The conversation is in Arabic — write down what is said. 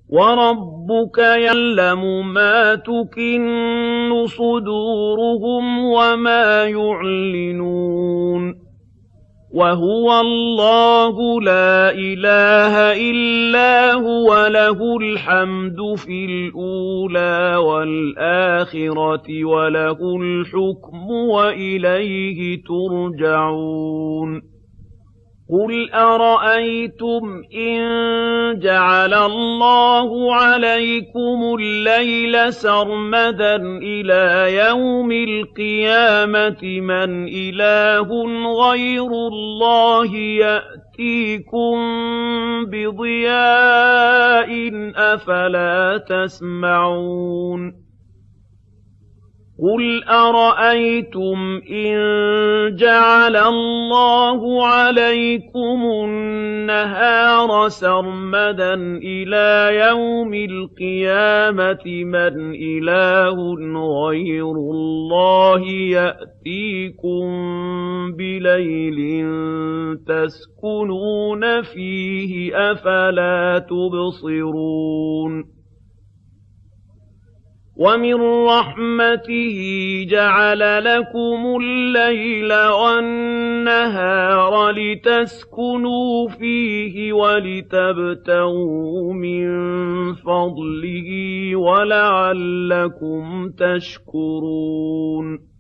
وَرَبُّكَ يَعْلَمُ مَا تُكِنُّ صُدُورُهُمْ وَمَا يُعْلِنُونَ وَهُوَ اللَّهُ لَا إِلَٰهَ إِلَّا هُوَ لَهُ الْحَمْدُ فِي الْأُولَىٰ وَالْآخِرَةِ وَلَهُ الْحُكْمُ وَإِلَيْهِ تُرْجَعُونَ قُلْ أَرَأَيْتُمْ إِن جَعَلَ اللَّهُ عَلَيْكُمُ اللَّيْلَ سَرْمَدًا إِلَىٰ يَوْمِ الْقِيَامَةِ مَنْ إِلَٰهٌ غَيْرُ اللَّهِ يَأْتِيكُم بِضِيَاءٍ أَفَلَا تَسْمَعُونَ قُلْ أَرَأَيْتُمْ إِن جَعَلَ اللَّهُ عَلَيْكُمُ النَّهَارَ سَرْمَدًا إِلَىٰ يَوْمِ الْقِيَامَةِ مَنْ إِلَٰهٌ غَيْرُ اللَّهِ يَأْتِيكُم بِلَيْلٍ تَسْكُنُونَ فِيهِ ۖ أَفَلَا تُبْصِرُونَ وَمِن رَّحْمَتِهِ جَعَلَ لَكُمُ اللَّيْلَ وَالنَّهَارَ لِتَسْكُنُوا فِيهِ وَلِتَبْتَغُوا مِن فَضْلِهِ وَلَعَلَّكُمْ تَشْكُرُونَ